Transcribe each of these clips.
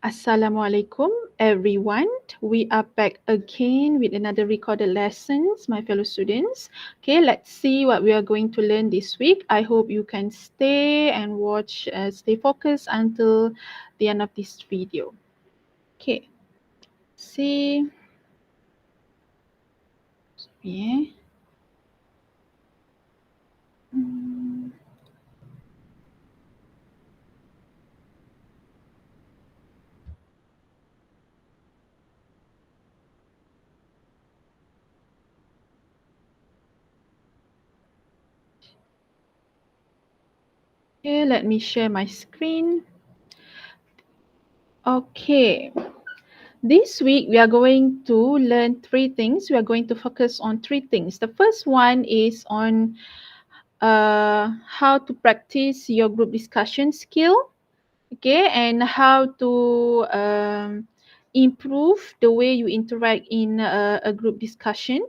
Assalamualaikum everyone. We are back again with another recorded lessons, my fellow students. Okay, let's see what we are going to learn this week. I hope you can stay and watch, stay focused until the end of this video. Okay, see. Sorry. Hmm. Okay, let me share my screen. Okay. This week, we are going to learn three things. We are going to focus on three things. The first one is on how to practice your group discussion skill, okay, and how to improve the way you interact in a group discussion.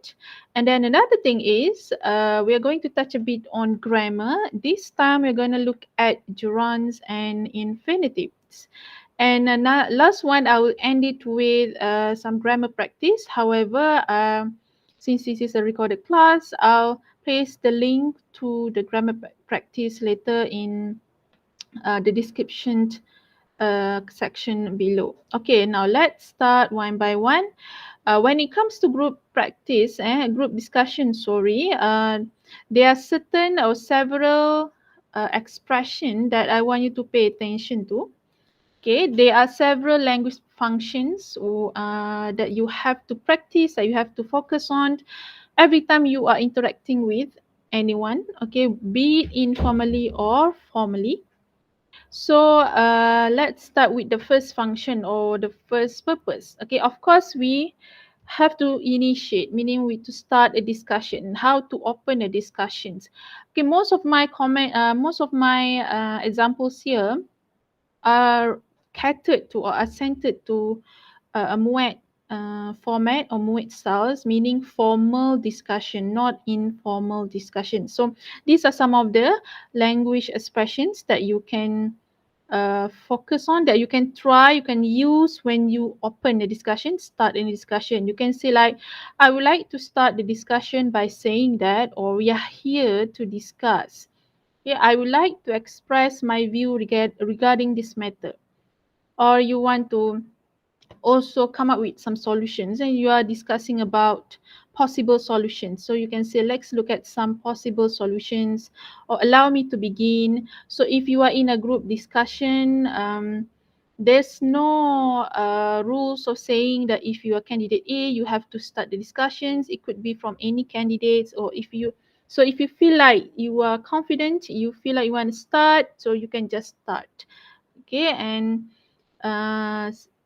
And then another thing is we are going to touch a bit on grammar. This time we're going to look at gerunds and infinitives. And last one, I will end it with some grammar practice. However, since this is a recorded class, I'll paste the link to the grammar practice later in the description section below. Okay, now let's start one by one. When it comes to group practice, group discussion, there are certain or several expression that I want you to pay attention to. Okay, there are several language functions that you have to practice, that you have to focus on every time you are interacting with anyone. Okay, be it informally or formally. So let's start with the first function or the first purpose. Okay, of course we have to initiate, meaning we to start a discussion, how to open a discussions. Okay, most of my examples here are catered to or are centered to a MUET format or MUET styles, meaning formal discussion, not informal discussion. So these are some of the language expressions that you can focus on, that you can try, you can use when you open the discussion, start a discussion. You can say like, I would like to start the discussion by saying that, or we are here to discuss. Yeah, I would like to express my view regarding this matter. Or you want to also come up with some solutions and you are discussing about possible solutions, so you can say let's look at some possible solutions, or allow me to begin. So if you are in a group discussion, there's no rules of saying that if you are candidate A you have to start the discussions. It could be from any candidates, or if you feel like you are confident, you feel like you want to start, so you can just start. Okay, and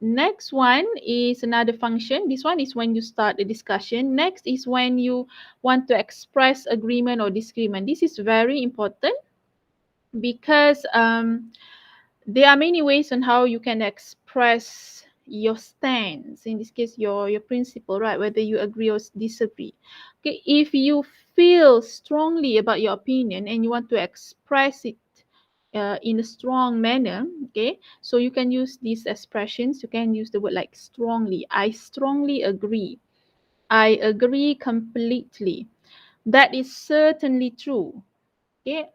next one is another function. This one is when you start the discussion. Next is when you want to express agreement or disagreement. This is very important because there are many ways on how you can express your stance. In this case, your principle, right? Whether you agree or disagree. Okay, if you feel strongly about your opinion and you want to express it in a strong manner, okay, so you can use these expressions. You can use the word like strongly. I strongly agree. I agree completely. That is certainly true. Okay,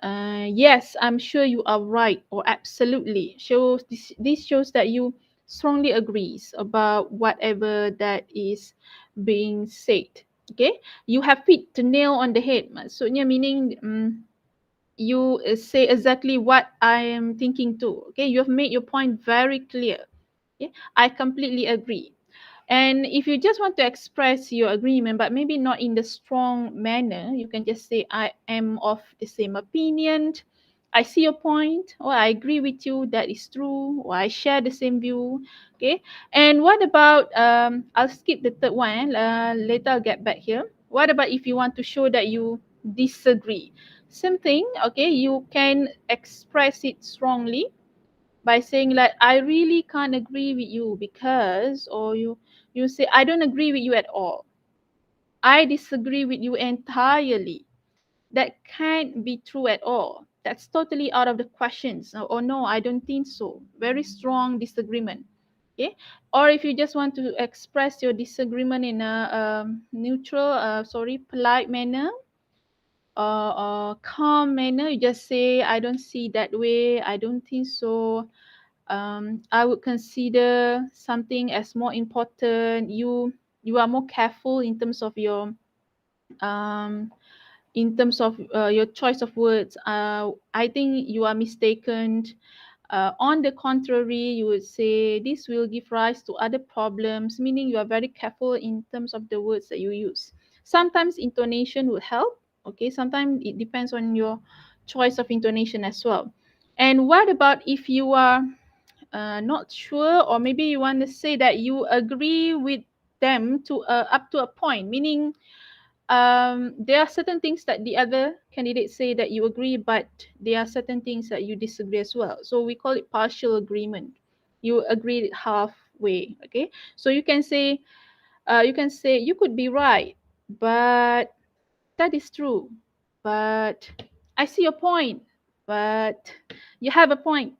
yes, I'm sure you are right, or absolutely. Shows this shows that you strongly agrees about whatever that is being said. Okay, you have hit the nail on the head. Maksudnya meaning you say exactly what I am thinking too. Okay, you have made your point very clear. Okay, I completely agree. And if you just want to express your agreement, but maybe not in the strong manner, you can just say, I am of the same opinion. I see your point, or I agree with you, that is true, or I share the same view. Okay. And what about, I'll skip the third one, later I'll get back here. What about if you want to show that you disagree? Same thing, okay, you can express it strongly by saying like I really can't agree with you because, or you say I don't agree with you at all. I disagree with you entirely. That can't be true at all. That's totally out of the questions. Or no, I don't think so. Very strong disagreement. Okay, or if you just want to express your disagreement in a neutral, polite manner, or calm manner, you just say, I don't see that way, I don't think so. I would consider something as more important. You are more careful um, in terms of your choice of words. I think you are mistaken. On the contrary, you would say this will give rise to other problems, meaning you are very careful in terms of the words that you use. Sometimes intonation will help. Okay, sometimes it depends on your choice of intonation as well. And what about if you are not sure, or maybe you want to say that you agree with them to up to a point, meaning there are certain things that the other candidates say that you agree, but there are certain things that you disagree as well. So we call it partial agreement. You agree halfway. Okay, so you can say you could be right, but that is true. But I see your point. But you have a point.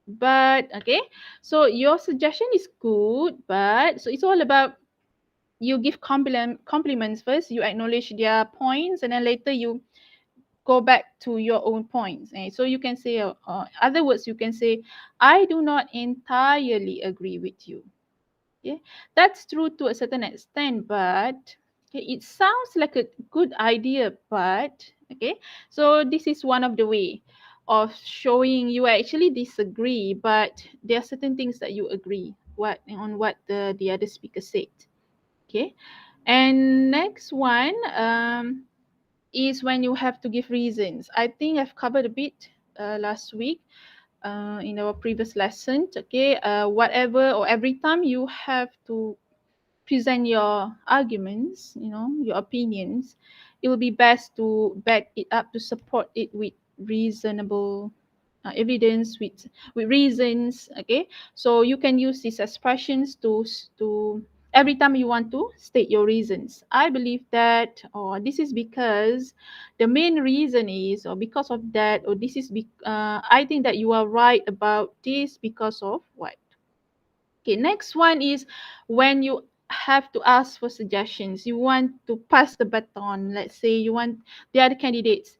But okay, so your suggestion is good, but so it's all about you give compliments first, you acknowledge their points, and then later you go back to your own points. And so you can say, other words, you can say, I do not entirely agree with you. Yeah, that's true to a certain extent, but okay, it sounds like a good idea, but okay, so this is one of the way of showing you actually disagree, but there are certain things that you agree what the other speaker said. Okay, and next one is when you have to give reasons. I think I've covered a bit last week in our previous lesson. Okay, whatever or every time you have to present your arguments, your opinions, it will be best to back it up, to support it with reasonable evidence, with reasons. Okay, so you can use these expressions to every time you want to state your reasons. I believe that, or this is because the main reason is, or because of that, or I think that you are right about this because of what. Okay, next one is when you have to ask for suggestions. You want to pass the baton. Let's say you want the other candidates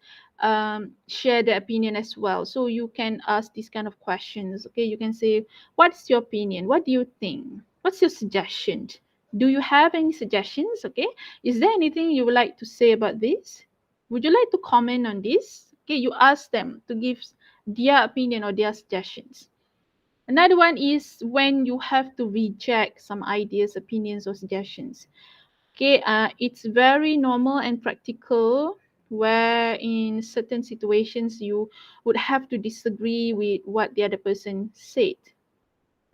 share their opinion as well. So you can ask these kind of questions. Okay, you can say, "What's your opinion? What do you think? What's your suggestion? Do you have any suggestions? Okay, is there anything you would like to say about this? Would you like to comment on this?" Okay, you ask them to give their opinion or their suggestions. Another one is when you have to reject some ideas, opinions, or suggestions. Okay, it's very normal and practical where in certain situations you would have to disagree with what the other person said.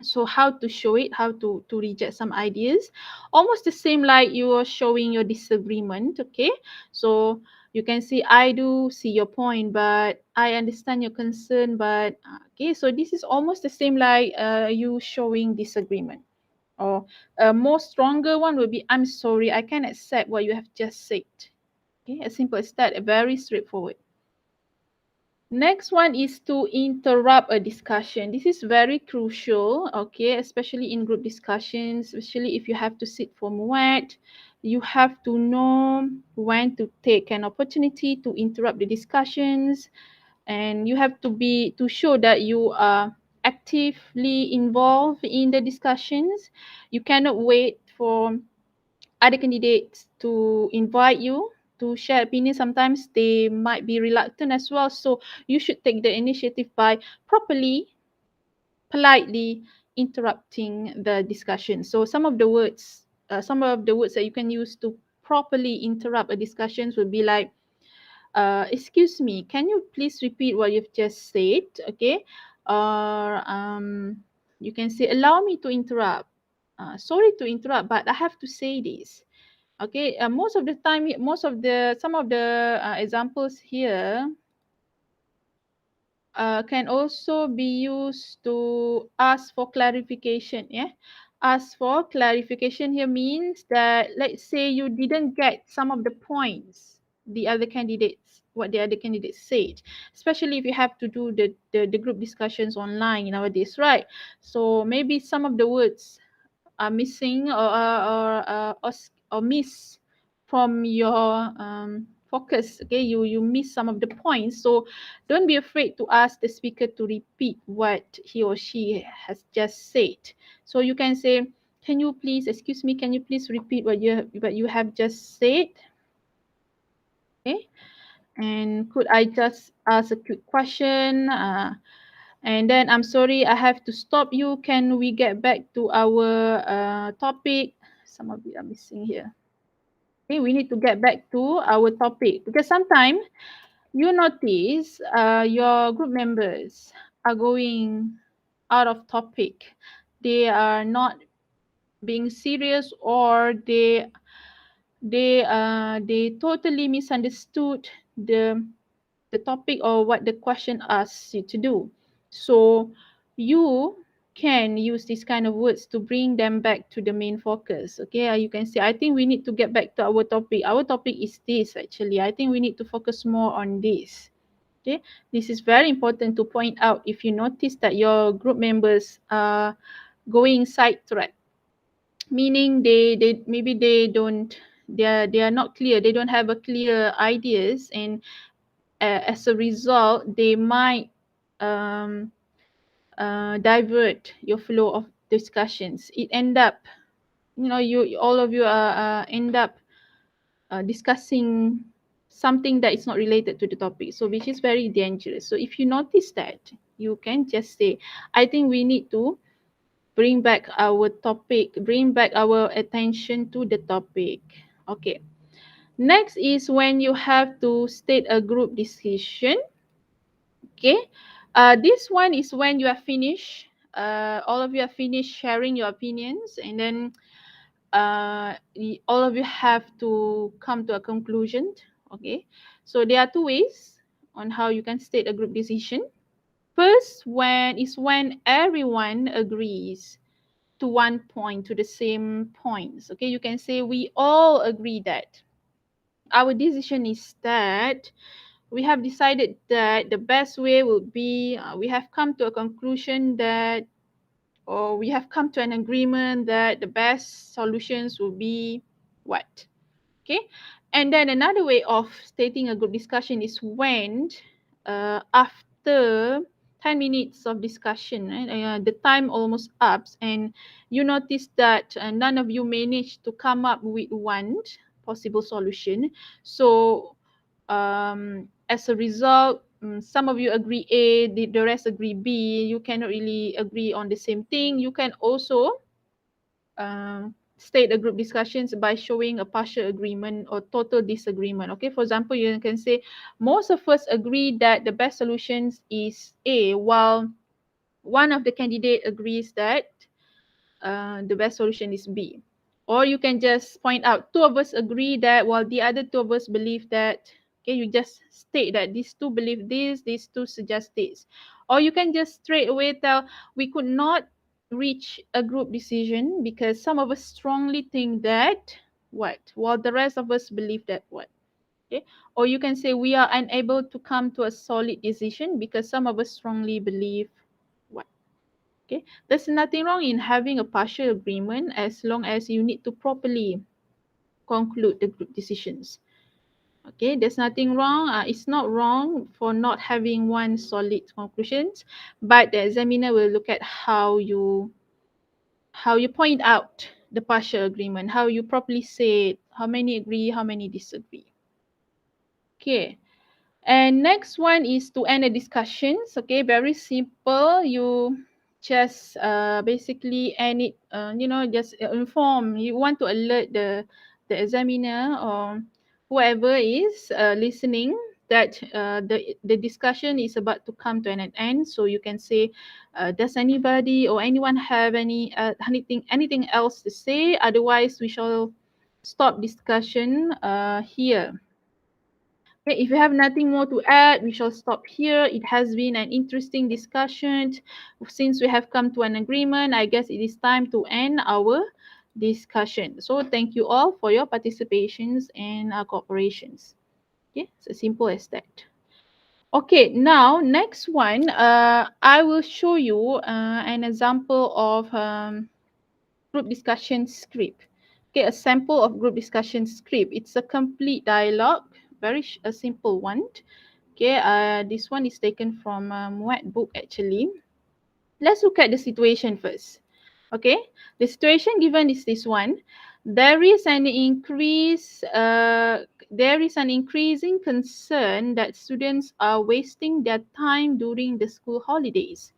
So how to show it, how to reject some ideas, almost the same like you are showing your disagreement. Okay, so you can say, I do see your point, but I understand your concern, but okay, so this is almost the same like you showing disagreement. Or a more stronger one will be, I'm sorry, I can't accept what you have just said. Okay, as simple as that, very straightforward. Next one is to interrupt a discussion. This is very crucial, okay, especially in group discussions, especially if you have to sit for muat. You have to know when to take an opportunity to interrupt the discussions, and you have to show that you are actively involved in the discussions. You cannot wait for other candidates to invite you to share opinions. Sometimes they might be reluctant as well. So you should take the initiative by properly, politely interrupting the discussion. So some of the words that you can use to properly interrupt a discussion would be like, excuse me, can you please repeat what you've just said? Okay. Or you can say, allow me to interrupt. Sorry to interrupt, but I have to say this. Okay, most of the time, some of the examples here can also be used to ask for clarification. Yeah, ask for clarification here means that, let's say you didn't get some of the points the other candidates what the other candidates said, especially if you have to do the group discussions online nowadays, right? So maybe some of the words are missing or miss from your focus. Okay, you miss some of the points, so don't be afraid to ask the speaker to repeat what he or she has just said. So you can say, can you please, excuse me, can you please repeat what you have just said? Okay, and could I just ask a quick question? And then I'm sorry, I have to stop you. Can we get back to our topic? Some of you are missing here. Okay, we need to get back to our topic because sometimes you notice your group members are going out of topic. They are not being serious, or they totally misunderstood the the topic or what the question asks you to do. So you can use these kind of words to bring them back to the main focus. Okay, you can say, I think we need to get back to our topic. Our topic is this actually. I think we need to focus more on this. Okay, this is very important to point out if you notice that your group members are going sidetrack, meaning they maybe they are not clear, they don't have a clear ideas, and as a result, they might um, divert your flow of discussions. It end up, you all of you are end up discussing something that is not related to the topic. So which is very dangerous. So if you notice that, you can just say, I think we need to bring back our topic, bring back our attention to the topic. Okay. Next is when you have to state a group decision. Okay. This one is when you are finished. All of you are finished sharing your opinions, and then all of you have to come to a conclusion. Okay. So there are two ways on how you can state a group decision. First one is when everyone agrees to one point, to the same points. Okay. You can say we all agree that our decision is that we have decided that the best way would be, we have come to a conclusion that, or we have come to an agreement that the best solutions will be what. Okay. And then another way of stating a group discussion is when after 10 minutes of discussion, right, the time almost up, and you notice that none of you managed to come up with one possible solution. So as a result, some of you agree A, the rest agree B. You cannot really agree on the same thing. You can also state a group discussions by showing a partial agreement or total disagreement. Okay, for example, you can say most of us agree that the best solutions is A, while one of the candidate agrees that the best solution is B. Or you can just point out two of us agree that, while the other two of us believe that. Okay, you just state that these two believe this, these two suggest this. Or you can just straight away tell, we could not reach a group decision because some of us strongly think that what, while the rest of us believe that what. Okay. Or you can say we are unable to come to a solid decision because some of us strongly believe what. Okay, there's nothing wrong in having a partial agreement as long as you need to properly conclude the group decisions. Okay, there's nothing wrong. It's not wrong for not having one solid conclusions, but the examiner will look at how you point out the partial agreement, how you properly say it, how many agree, how many disagree. Okay. And next one is to end the discussions. Okay, very simple. You just basically end it. Just inform. You want to alert the examiner or whoever is listening that the discussion is about to come to an end. So you can say, does anybody or anyone have anything else to say? Otherwise, we shall stop discussion here. Okay, if you have nothing more to add, we shall stop here. It has been an interesting discussion. Since we have come to an agreement, I guess it is time to end our discussion. So thank you all for your participations and cooperations. Okay, so simple as that. Okay, now next one, I will show you an example of group discussion script. Okay, a sample of group discussion script. It's a complete dialogue, very a simple one. Okay, this one is taken from Muat book actually. Let's look at the situation first. Okay, the situation given is this one. There is an increase. There is an increasing concern that students are wasting their time during the school holidays.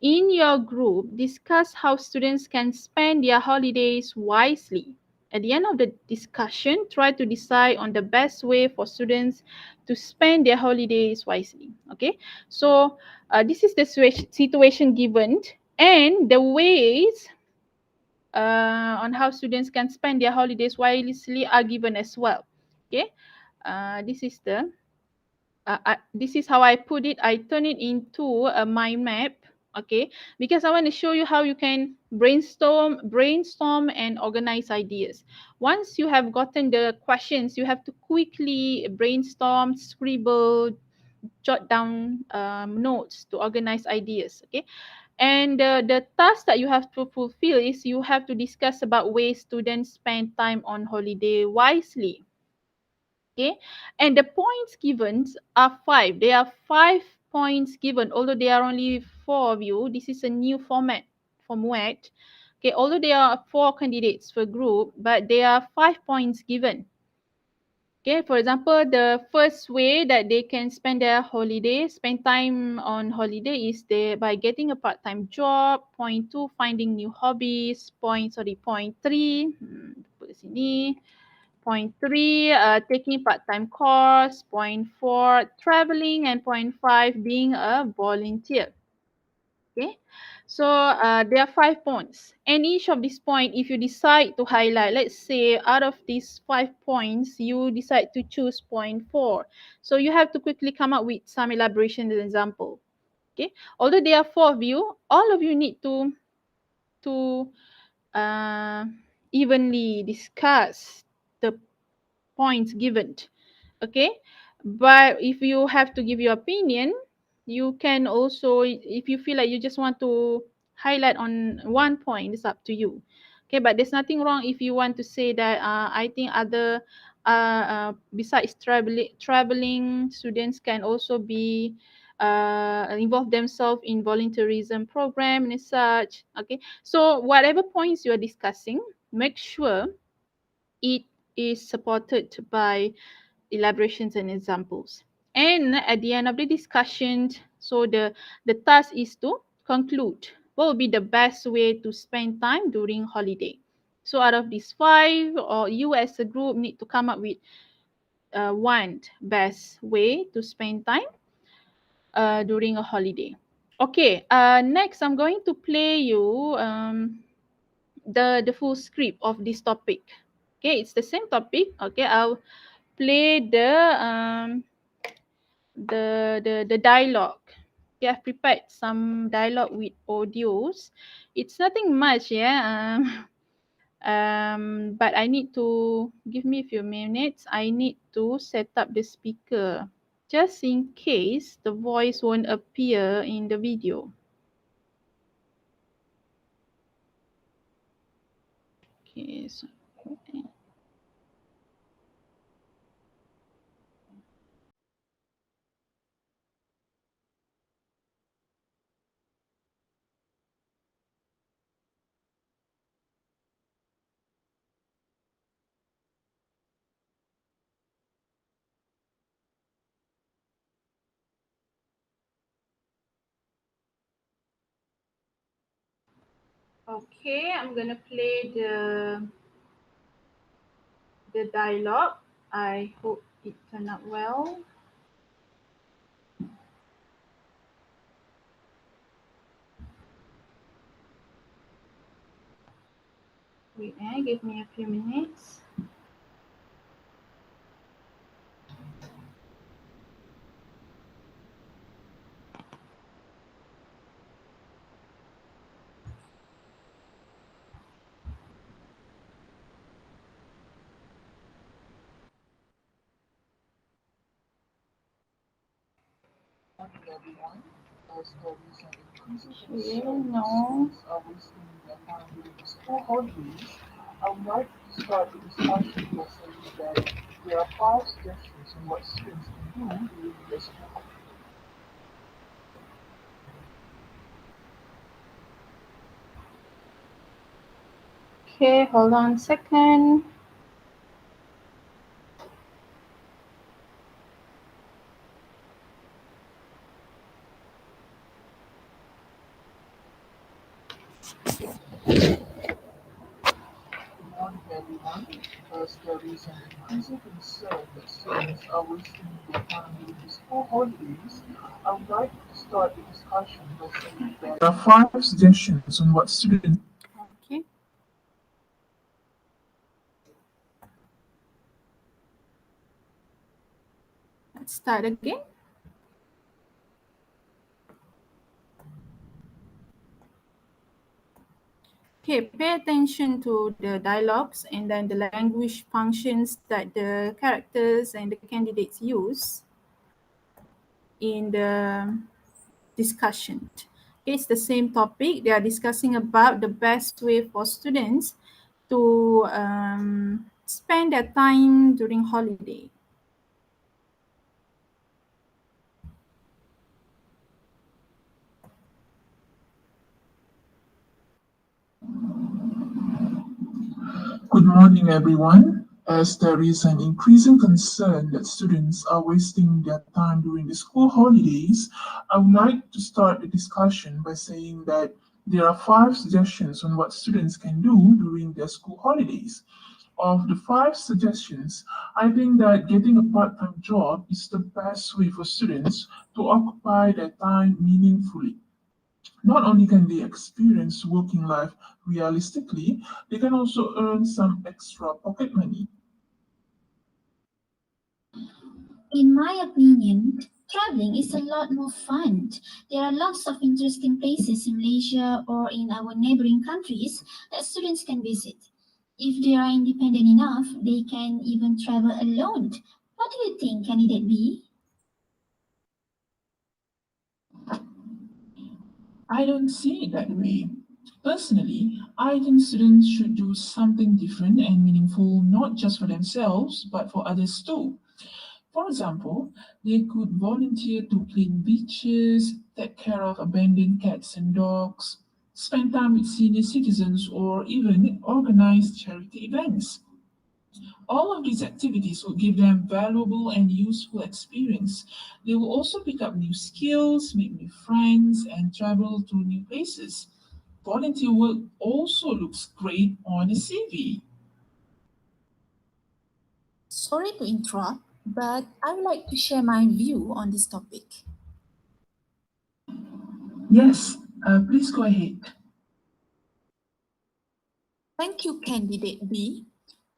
In your group, discuss how students can spend their holidays wisely. At the end of the discussion, try to decide on the best way for students to spend their holidays wisely. Okay, so this is the situation given, and the ways on how students can spend their holidays wisely are given as well. Okay, this is the this is how I put it. I turn it into a mind map. Okay, because I want to show you how you can brainstorm and organize ideas. Once you have gotten the questions, you have to quickly brainstorm, scribble, jot down notes to organize ideas. Okay, and the task that you have to fulfill is you have to discuss about ways students spend time on holiday wisely. Okay, and the points given are five. There are 5 points given, although there are only four of you. This is a new format from WET. Okay, although there are four candidates per group, but there are 5 points given. Okay, for example, the first way that they can spend their holiday, spend time on holiday is by getting a part-time job. Point two, finding new hobbies. Point three, put di sini. Point three, taking part-time course. Point four, traveling. And point five, being a volunteer. Okay, so there are 5 points, and each of these points, if you decide to highlight, let's say out of these 5 points, you decide to choose point four. So you have to quickly come up with some elaboration and example. Okay, although there are four of you, all of you need to uh, evenly discuss the points given. Okay, but if you have to give your opinion, you can also, if you feel like you just want to highlight on one point, it's up to you. Okay, but there's nothing wrong if you want to say that I think other besides traveling students can also be involve themselves in volunteerism program and such. Okay, so whatever points you are discussing, make sure it is supported by elaborations and examples. And at the end of the discussion, so the task is to conclude what would be the best way to spend time during holiday. So out of these five, or you as a group need to come up with one best way to spend time during a holiday. Okay, next I'm going to play you the full script of this topic. Okay, it's the same topic. Okay, I'll play the dialogue. Okay, I've prepared some dialogue with audios. It's nothing much, yeah. But I need to give me a few minutes. I need to set up the speaker just in case the voice won't appear in the video. Okay, so okay, I'm gonna play the dialogue. I hope it turned out well. Wait, give me a few minutes. Okay, no. Okay, hold on a second. There are five suggestions on what students. Okay. Let's start again. Okay, pay attention to the dialogues and then the language functions that the characters and the candidates use in the discussion. Okay, it's the same topic. They are discussing about the best way for students to spend their time during holiday. Good morning, everyone. As there is an increasing concern that students are wasting their time during the school holidays, I would like to start the discussion by saying that there are five suggestions on what students can do during their school holidays. Of the five suggestions, I think that getting a part time job is the best way for students to occupy their time meaningfully. Not only can they experience working life realistically, they can also earn some extra pocket money. In my opinion, traveling is a lot more fun. There are lots of interesting places in Malaysia or in our neighboring countries that students can visit. If they are independent enough, they can even travel alone. What do you think, candidate B? I don't see it that way. Personally, I think students should do something different and meaningful, not just for themselves, but for others too. For example, they could volunteer to clean beaches, take care of abandoned cats and dogs, spend time with senior citizens, or even organize charity events. All of these activities will give them valuable and useful experience. They will also pick up new skills, make new friends, and travel to new places. Volunteer work also looks great on a CV. Sorry to interrupt, but I would like to share my view on this topic. Yes, please go ahead. Thank you, candidate B.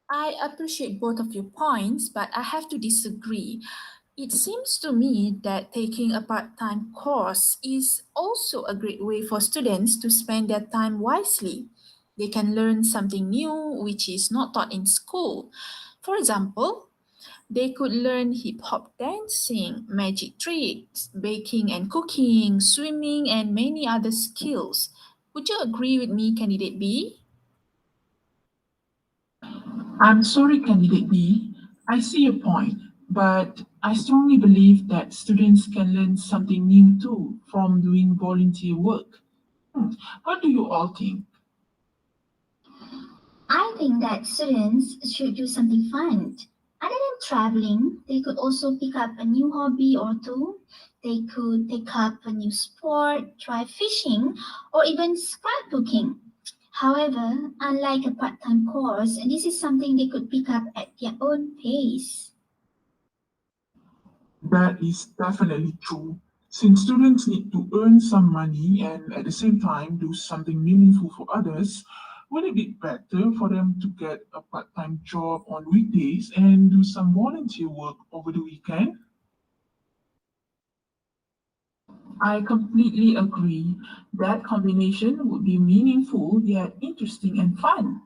I appreciate both of your points, but I have to disagree. It seems to me that taking a part time course is also a great way for students to spend their time wisely. They can learn something new which is not taught in school. For example, they could learn hip hop dancing, magic tricks, baking and cooking, swimming, and many other skills. Would you agree with me, candidate B? I'm sorry, candidate B. I see your point, but I strongly believe that students can learn something new too from doing volunteer work. What do you all think? I think that students should do something fun. Other than traveling, they could also pick up a new hobby or two. They could take up a new sport, try fishing, or even scrapbooking. However, unlike a part time course, this is something they could pick up at their own pace. That is definitely true. Since students need to earn some money and at the same time do something meaningful for others, would it be better for them to get a part time job on weekdays and do some volunteer work over the weekend? I completely agree. That combination would be meaningful yet interesting and fun.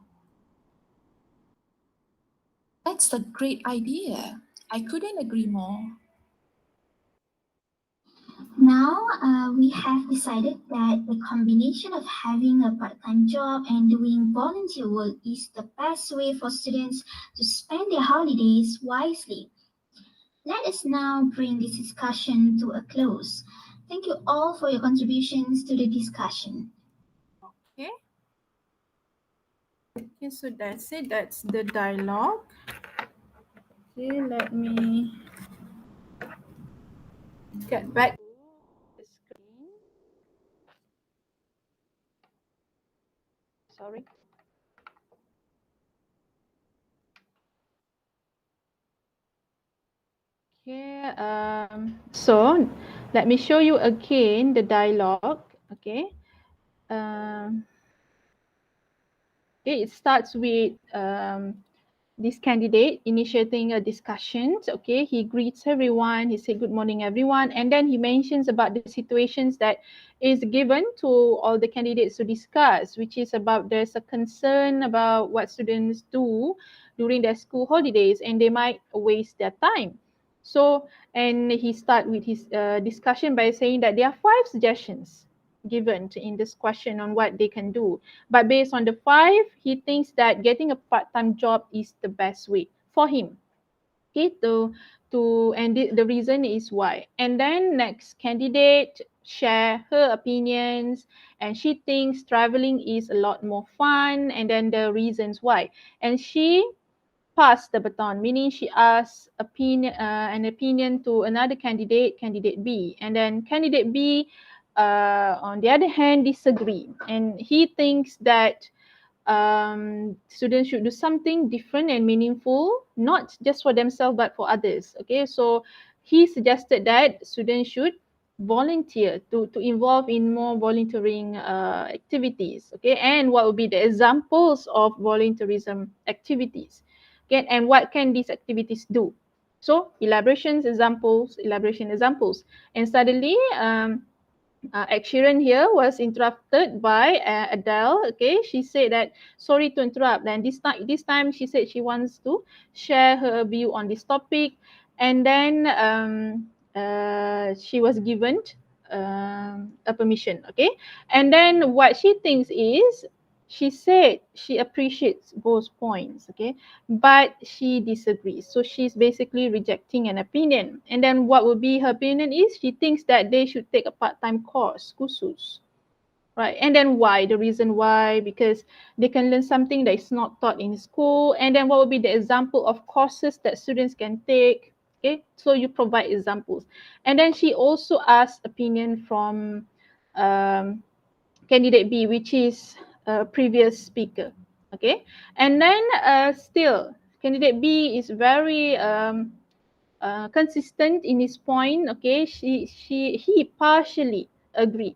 That's a great idea. I couldn't agree more. Now, we have decided that the combination of having a part-time job and doing volunteer work is the best way for students to spend their holidays wisely. Let us now bring this discussion to a close. Thank you all for your contributions to the discussion. Okay. Okay, so that's it. That's the dialogue. Okay, let me get back to the screen. Sorry. Okay, so let me show you again the dialogue. Okay, um, okay, it starts with this candidate initiating a discussion. Okay, he greets everyone, he said good morning everyone, and then he mentions about the situations that is given to all the candidates to discuss, which is about there's a concern about what students do during their school holidays and they might waste their time. So, and he start with his discussion by saying that there are 5 suggestions given in this question on what they can do, but based on the 5, he thinks that getting a part-time job is the best way for him. Okay, and the reason is why. And then next candidate share her opinions, and she thinks traveling is a lot more fun, and then the reasons why. And she passed the baton, meaning she asked an opinion to another candidate, candidate B, and then candidate B, on the other hand, disagree, and he thinks that students should do something different and meaningful, not just for themselves but for others. Okay, so he suggested that students should volunteer to involve in more volunteering activities. Okay, and what would be the examples of volunteerism activities? Okay, and what can these activities do? So elaboration examples, and suddenly Ed Sheeran here was interrupted by Adele. Okay, she said that sorry to interrupt. And this time she said she wants to share her view on this topic, and then she was given a permission. Okay, and then what she thinks is she said she appreciates both points. Okay, but she disagrees. So she's basically rejecting an opinion. And then what would be her opinion is she thinks that they should take a part-time course, kursus. Right. And then why? The reason why, because they can learn something that is not taught in school. And then what would be the example of courses that students can take? Okay. So you provide examples. And then she also asked opinion from um, candidate B, which is a previous speaker. Okay, and then still candidate B is very consistent in his point. Okay, he partially agreed.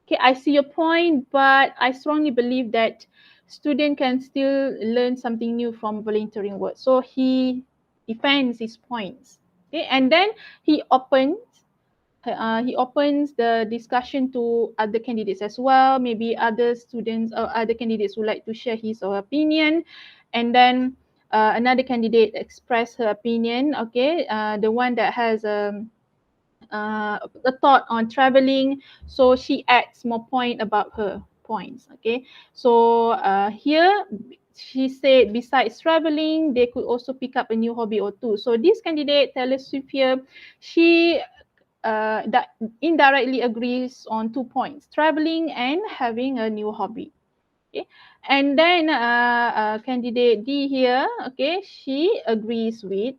Okay, I see your point, but I strongly believe that student can still learn something new from volunteering work. So he defends his points. Okay, and then he opens he opens the discussion to other candidates as well. Maybe other students or other candidates would like to share his or her opinion. And then another candidate express her opinion. Okay, the one that has a thought on traveling. So she adds more point about her points. Okay, so here she said besides traveling, they could also pick up a new hobby or two. So this candidate, Taylor Swift here, she that indirectly agrees on 2 points: traveling and having a new hobby. Okay, and then candidate D here, okay, she agrees with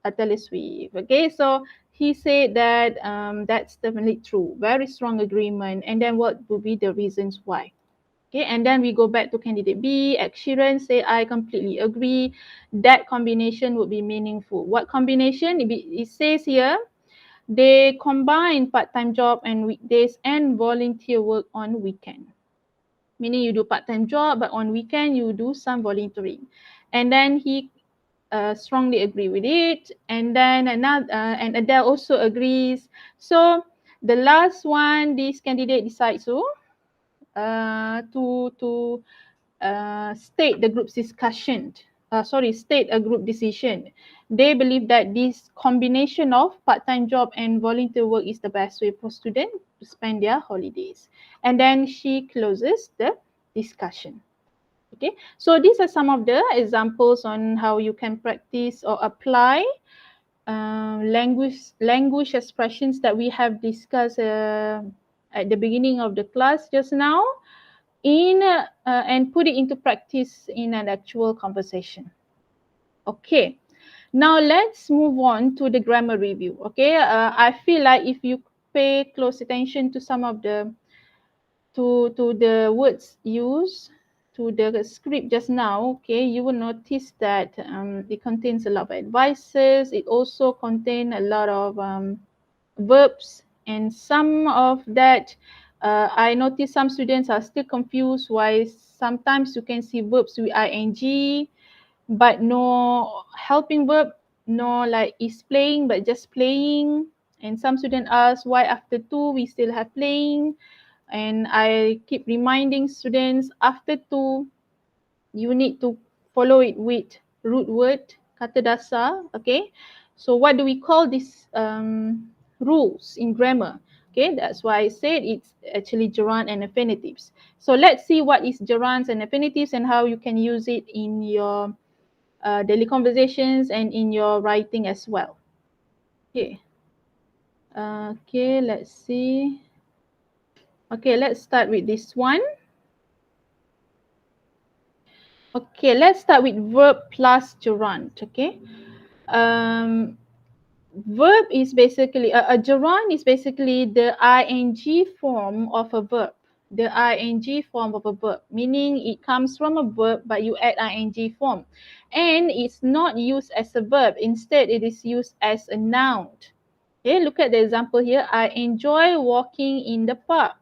Taylor Swift. Okay, so he said that that's definitely true, very strong agreement. And then what would be the reasons why? Okay, and then we go back to candidate B. Ed Sheeran say, I completely agree. That combination would be meaningful. What combination? It says here, they combine part-time job and weekdays and volunteer work on weekend. Meaning you do part-time job, but on weekend you do some volunteering. And then he strongly agree with it. And then and Adele also agrees. So the last one, this candidate decides to state the group's discussion. state a group decision. They believe that this combination of part-time job and volunteer work is the best way for students to spend their holidays. And then she closes the discussion. Okay, so these are some of the examples on how you can practice or apply language expressions that we have discussed at the beginning of the class just now in and put it into practice in an actual conversation. Okay, now let's move on to the grammar review. Okay, I feel like if you pay close attention to some of the to the words used to the script just now, okay, you will notice that it contains a lot of advices. It also contains a lot of verbs, and some of that I notice some students are still confused why sometimes you can see verbs with ing but no helping verb, no like is playing but just playing. And some students ask why after to we still have playing, and I keep reminding students after to you need to follow it with root word, kata dasar. Okay, so what do we call these rules in grammar? Okay, that's why I said it's actually gerund and infinitives. So let's see what is gerunds and infinitives and how you can use it in your daily conversations and in your writing as well. Okay. Okay, let's see. Okay, let's start with this one. Okay, let's start with verb plus gerund. Okay. Um, Verb is basically a gerund is basically the ing form of a verb. The ing form of a verb, meaning it comes from a verb but you add ing form, and it's not used as a verb. Instead, it is used as a noun. Okay, look at the example here. I enjoy walking in the park.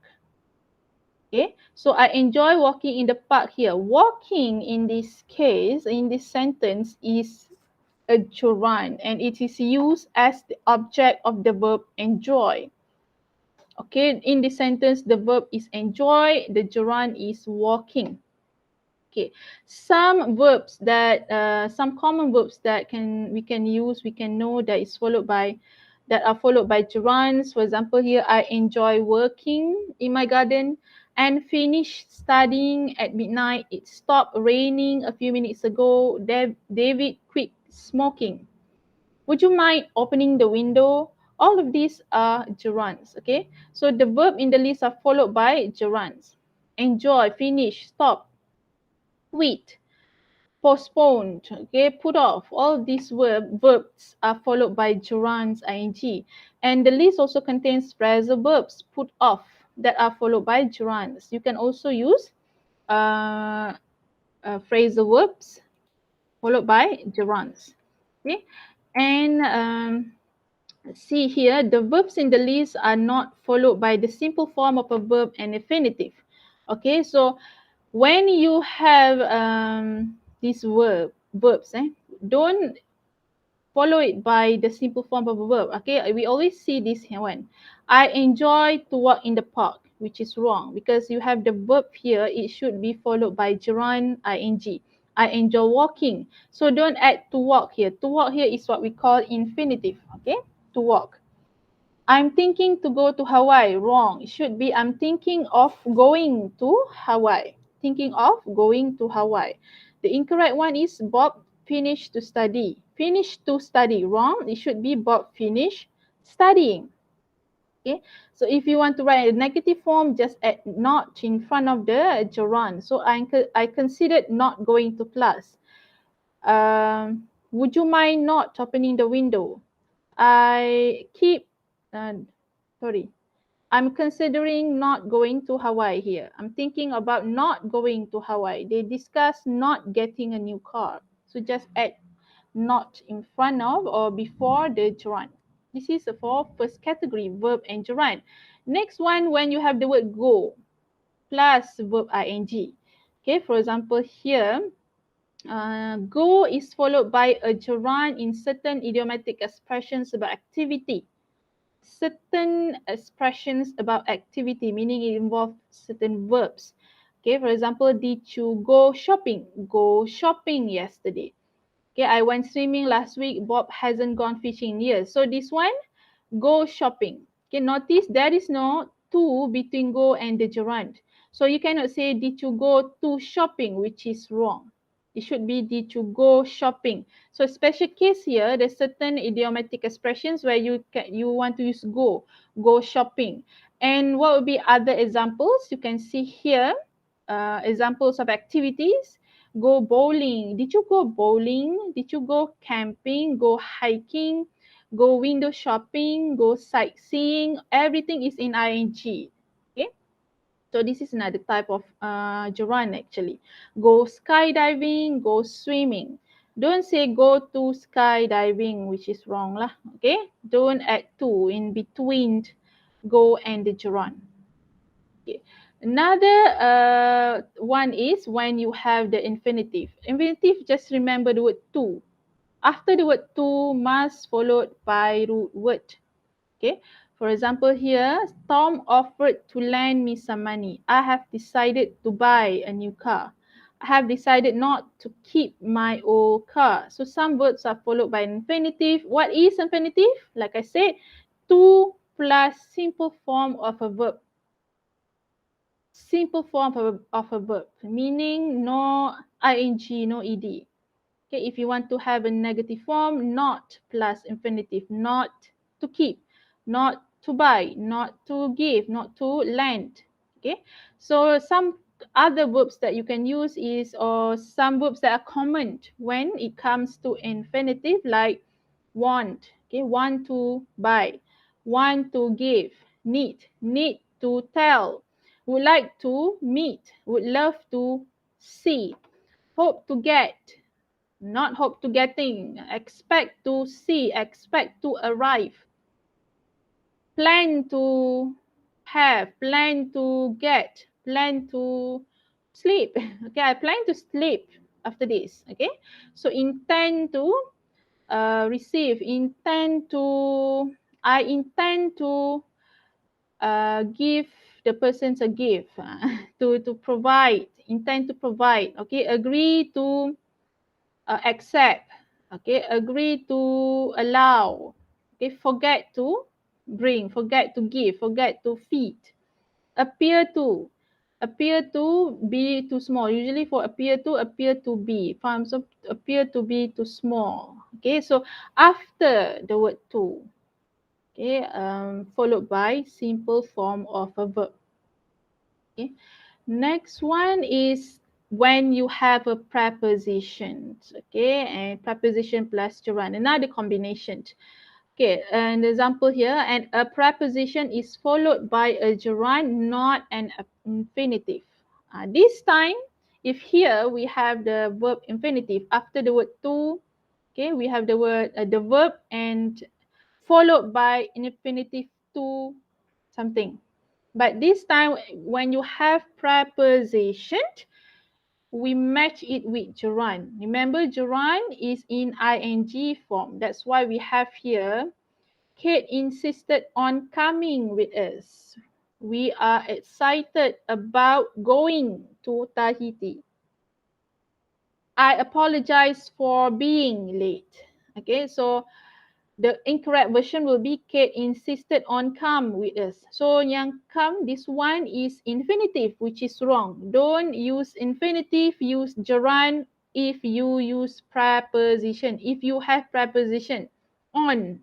Okay, so I enjoy walking in the park here. Walking in this case, in this sentence, is a gerund and it is used as the object of the verb enjoy. Okay, in this sentence, the verb is enjoy, the gerund is walking. Okay, some verbs that some common verbs that we can use, we can know that is followed by that are followed by gerunds. For example, here I enjoy working in my garden and finish studying at midnight. It stopped raining a few minutes ago. David quit smoking. Would you mind opening the window? All of these are gerunds. Okay, so the verb in the list are followed by gerunds. Enjoy, finish, stop, quit, postponed, okay, put off. All these verbs are followed by gerunds ing. And the list also contains phrasal verbs, put off, that are followed by gerunds. You can also use phrasal verbs followed by gerunds. Okay, and see here, the verbs in the list are not followed by the simple form of a verb and infinitive. Okay, so when you have these verbs, don't follow it by the simple form of a verb. Okay, we always see this here one. I enjoy to walk in the park, which is wrong because you have the verb here. It should be followed by gerund ing. I enjoy walking. So don't add to walk here. To walk here is what we call infinitive. Okay, to walk. I'm thinking to go to Hawaii. Wrong. It should be I'm thinking of going to Hawaii. Thinking of going to Hawaii. The incorrect one is Bob finished to study. Finished to study. Wrong. It should be Bob finished studying. Okay. So if you want to write a negative form, just add not in front of the gerund. So I considered not going to class. Would you mind not opening the window? I keep, sorry, I'm considering not going to Hawaii here. I'm thinking about not going to Hawaii. They discuss not getting a new car. So just add not in front of or before the gerund. This is for first category, verb and gerund. Next one, when you have the word go plus verb ing. Okay, for example, here, go is followed by a gerund in certain idiomatic expressions about activity. Certain expressions about activity, meaning it involves certain verbs. Okay, for example, did you go shopping? Go shopping yesterday. Okay, I went swimming last week. Bob hasn't gone fishing in years. So this one, go shopping. Okay, notice there is no to between go and the gerund. So you cannot say did you go to shopping, which is wrong. It should be did you go shopping. So special case here, there's certain idiomatic expressions where you want to use go shopping. And what would be other examples? You can see here examples of activities. Go bowling. Did you go bowling? Did you go camping? Go hiking? Go window shopping? Go sightseeing? Everything is in ing. Okay. So this is another type of gerund actually. Go skydiving, go swimming. Don't say go to skydiving, which is wrong lah. Okay. Don't add to in between go and the gerund. Okay. Another one is when you have the infinitive. Infinitive, just remember the word to. After the word to must followed by root word. Okay. For example here, Tom offered to lend me some money. I have decided to buy a new car. I have decided not to keep my old car. So some words are followed by infinitive. What is infinitive? Like I said, to plus simple form of a verb. Simple form of a verb, meaning no ing, no ed. Okay, if you want to have a negative form, not plus infinitive, not to keep, not to buy, not to give, not to lend. Okay, so some other verbs that you can use is, or some verbs that are common when it comes to infinitive, like want. Okay, want to buy, want to give, need to tell, would like to meet, would love to see, hope to get, not hope to getting, expect to see, expect to arrive, plan to have, plan to get, plan to sleep. Okay, I plan to sleep after this. Okay, so intend to receive, intend to, I intend to give the persons a gift, to provide, intend to provide. Okay, agree to accept. Okay, agree to allow. Okay, forget to bring, forget to give, forget to feed. Appear to, appear to be too small. Usually for appear to be. Forms of appear to be too small. Okay, so after the word to, okay, followed by simple form of a verb. Okay. Next one is when you have a preposition, okay, and preposition plus gerund, another combination. Okay, an example here, and a preposition is followed by a gerund, not an infinitive. This time, if here we have the verb infinitive after the word to, okay, we have the word the verb and followed by infinitive to something. But this time, when you have preposition, we match it with gerund. Remember, gerund is in ing form. That's why we have here, Kate insisted on coming with us. We are excited about going to Tahiti. I apologize for being late. Okay, so the incorrect version will be Kate insisted on come with us. So yang come, this one is infinitive, which is wrong. Don't use infinitive, use gerund if you use preposition. If you have preposition on,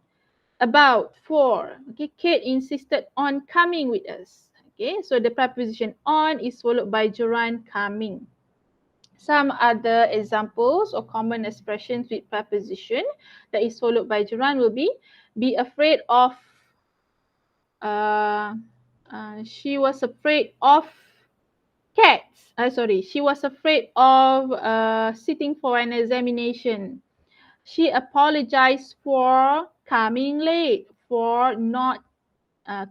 about, for. Okay, Kate insisted on coming with us. Okay, so the preposition on is followed by gerund coming. Some other examples or common expressions with preposition that is followed by gerund will be afraid of, she was afraid of cats. Sorry, she was afraid of sitting for an examination. She apologized for coming late, for not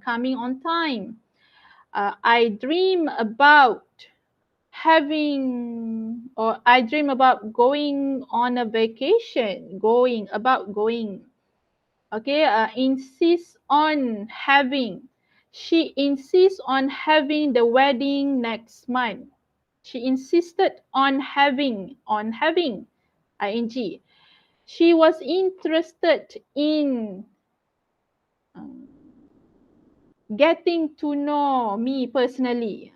coming on time. I dream about having, or I dream about going on a vacation, going, about going. Okay, insist on having. She insists on having the wedding next month. She insisted on having, ing. She was interested in getting to know me personally.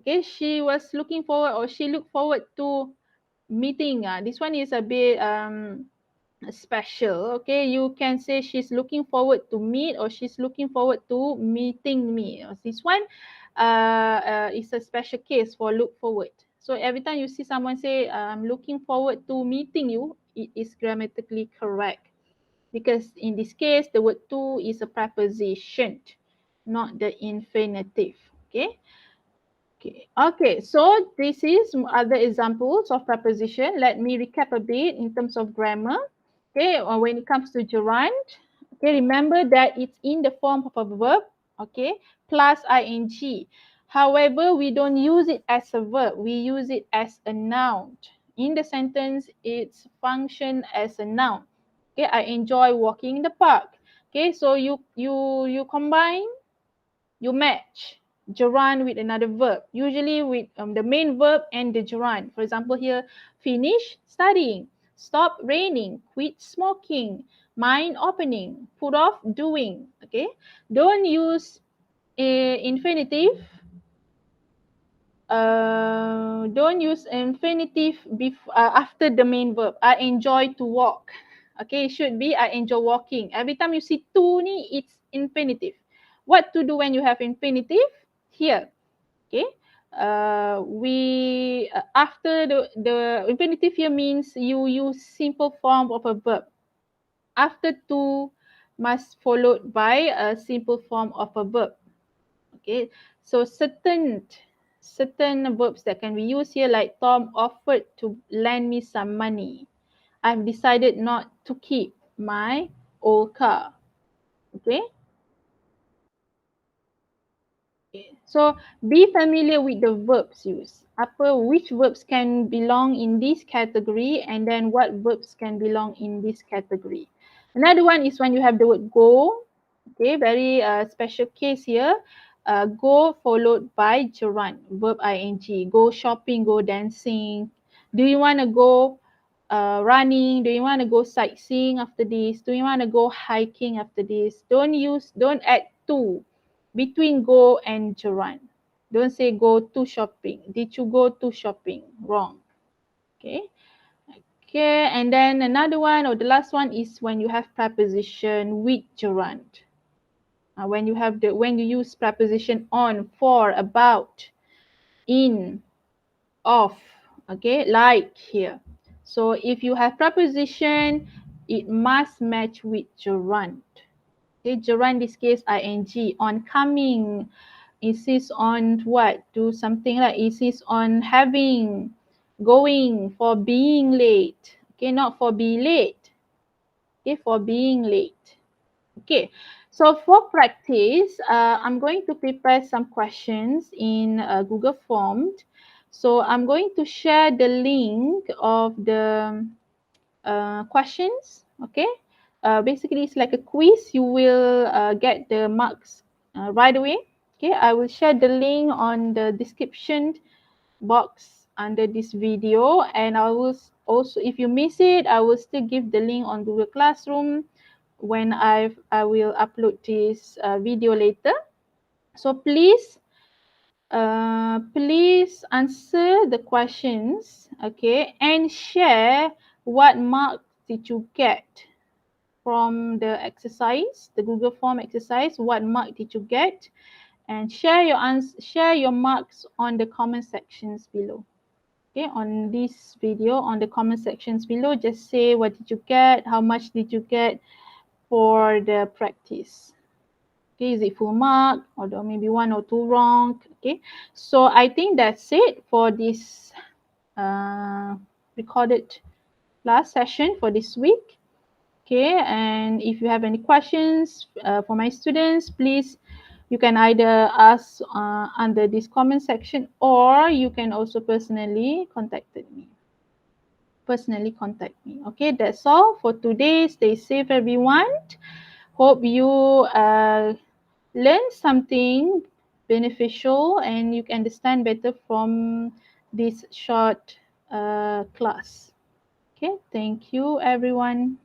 Okay, she was looking forward, or she looked forward to meeting. This one is a bit special. Okay, you can say she's looking forward to meet, or she's looking forward to meeting me. This one is a special case for look forward. So every time you see someone say, I'm looking forward to meeting you, it is grammatically correct, because in this case the word to is a preposition, not the infinitive. Okay. Okay, so this is other examples of preposition. Let me recap a bit in terms of grammar. Okay, or when it comes to gerund, okay, remember that it's in the form of a verb, okay, plus ing. However, we don't use it as a verb, we use it as a noun. In the sentence, it's function as a noun. Okay, I enjoy walking in the park. Okay, so you combine, you match gerund with another verb, usually with the main verb and the gerund. For example, here, finish studying, stop raining, quit smoking, mind opening, put off doing. Okay, don't use infinitive. Don't use infinitive after the main verb. I enjoy to walk. Okay, it should be I enjoy walking. Every time you see to ni, it's infinitive. What to do when you have infinitive? Here, okay. We after the infinitive here means you use simple form of a verb. After to must followed by a simple form of a verb. Okay, so certain verbs that can be used here, like Tom offered to lend me some money. I've decided not to keep my old car. Okay. So be familiar with the verbs used. Which verbs can belong in this category, and then what verbs can belong in this category. Another one is when you have the word go. Okay, very special case here. Go followed by gerund, verb ing. Go shopping, go dancing. Do you want to go running? Do you want to go sightseeing after this? Do you want to go hiking after this? Don't add to between go and gerund. Don't say go to shopping. Did you go to shopping? Wrong. Okay. Okay, and then another one, or the last one, is when you have preposition with gerund. When you use preposition on, for, about, in, of, okay, like here. So if you have preposition, it must match with gerund. Okay, gerund in this case ing. On coming, insists on what? Do something, like insists on having, going, for being late. Okay, not for be late. Okay, for being late. Okay, so for practice, I'm going to prepare some questions in Google Form. So I'm going to share the link of the questions. Okay, basically it's like a quiz. You will get the marks right away. Okay, I will share the link on the description box under this video, and I will also, if you miss it, I will still give the link on Google Classroom when I will upload this video later. So please answer the questions, okay, and share what marks did you get from the exercise, the Google Form exercise. What mark did you get? And share your marks on the comment sections below. Okay, on this video, on the comment sections below, just say what did you get, how much did you get for the practice. Okay, is it full mark, or maybe one or two wrong? Okay, so I think that's it for this recorded class session for this week. Okay, and if you have any questions for my students, please, you can either ask under this comment section, or you can also personally contact me. Okay, that's all for today. Stay safe, everyone. Hope you learn something beneficial and you can understand better from this short class. Okay. Okay, thank you everyone.